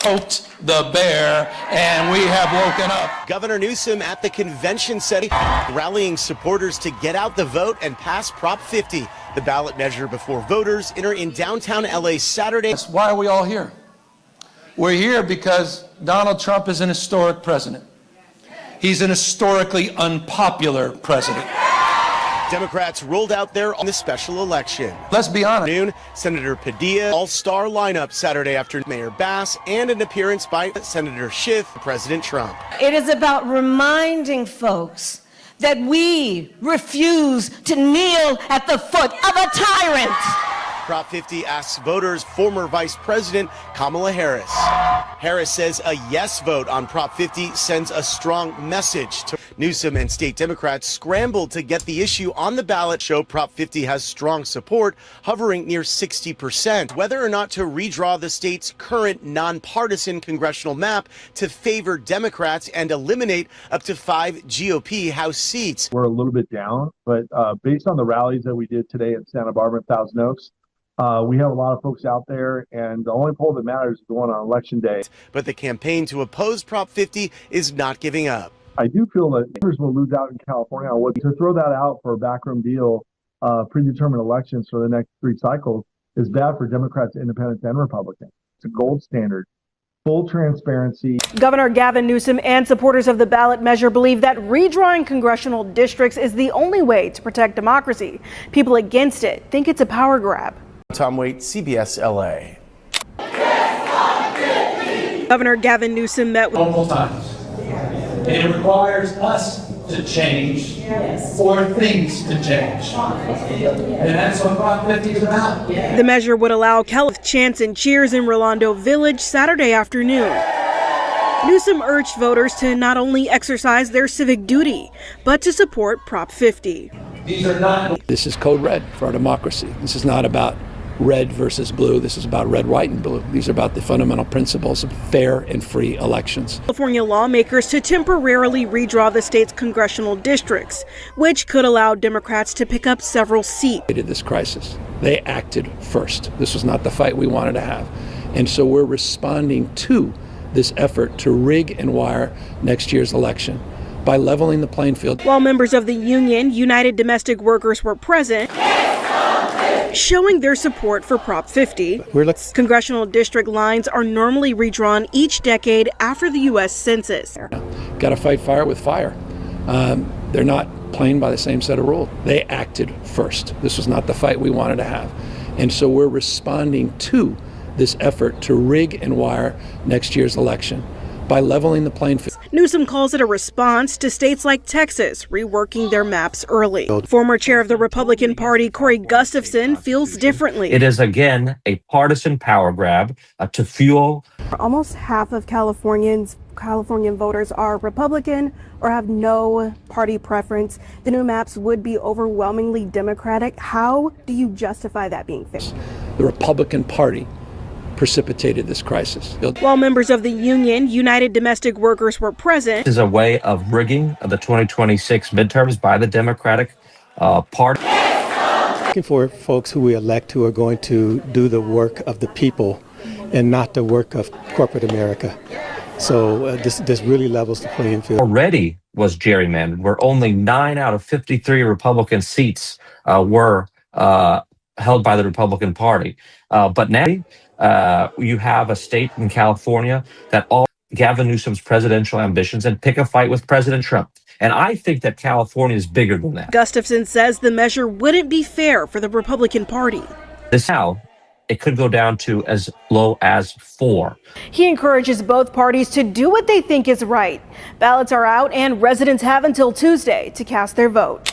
poked the bear, and we have woken up. Governor Newsom at the convention said rallying supporters to get out the vote and pass Prop 50, the ballot measure before voters enter in downtown LA Saturday. Why are we all here? We're here because Donald Trump is an historic president. He's an historically unpopular president. Democrats rolled out there on the special election. Let's be honest. Noon, Senator Padilla, all-star lineup Saturday after Mayor Bass, and an appearance by Senator Schiff, President Trump. It is about reminding folks that we refuse to kneel at the foot of a tyrant. Prop 50 asks voters former Vice President Kamala Harris. Harris says a yes vote on Prop 50 sends a strong message to Newsom, and state Democrats scrambled to get the issue on the ballot. Show Prop 50 has strong support, hovering near 60%. Whether or not to redraw the state's current nonpartisan congressional map to favor Democrats and eliminate up to 5 GOP House seats. We're a little bit down, but based on the rallies that we did today in Santa Barbara and Thousand Oaks, we have a lot of folks out there, and the only poll that matters is the one on Election Day. But the campaign to oppose Prop 50 is not giving up. I do feel that voters will lose out in California. To throw that out for a backroom deal, predetermined elections for the next 3 cycles is bad for Democrats, Independents, and Republicans. It's a gold standard. Full transparency. Governor Gavin Newsom and supporters of the ballot measure believe that redrawing congressional districts is the only way to protect democracy. People against it think it's a power grab. Tom Waite, CBS LA. Governor Gavin Newsom met with Multiple times. And it requires us to change for things to change. And that's what Prop 50 is about. the measure would allow chants and cheers in Rolando Village Saturday afternoon. Newsom urged voters to not only exercise their civic duty, but to support Prop 50. This is code red for our democracy. This is not about red versus blue. This is about red, white, and blue. These are about the fundamental principles of fair and free elections. California lawmakers to temporarily redraw the state's congressional districts, which could allow Democrats to pick up several seats. This crisis. They acted first. This was not the fight we wanted to have. And so we're responding to this effort to rig and wire next year's election by leveling the playing field. While members of the union, United Domestic Workers, were present, showing their support for Prop 50. Congressional district lines are normally redrawn each decade after the U.S. Census. Got to fight fire with fire. They're not playing by the same set of rules. They acted first. This was not the fight we wanted to have. And so we're responding to this effort to rig and wire next year's election by leveling the playing field. Newsom calls it a response to states like Texas reworking their maps early. Former chair of the Republican Party, Corey Gustafson, feels differently. It is, again, a partisan power grab to fuel. Almost half of Californian voters are Republican or have no party preference. The new maps would be overwhelmingly Democratic. How do you justify that being fair? The Republican Party precipitated this crisis. While members of the union, United Domestic Workers, were present. This is a way of rigging the 2026 midterms by the Democratic Party. Looking for folks who we elect who are going to do the work of the people and not the work of corporate America. So this really levels the playing field. Already was gerrymandered, where only 9 out of 53 Republican seats were held by the Republican Party. But now you have a state in California that all Gavin Newsom's presidential ambitions and pick a fight with President Trump. And I think that California is bigger than that. Gustafson says the measure wouldn't be fair for the Republican Party. This how it could go down to as low as 4. He encourages both parties to do what they think is right. Ballots are out and residents have until Tuesday to cast their vote.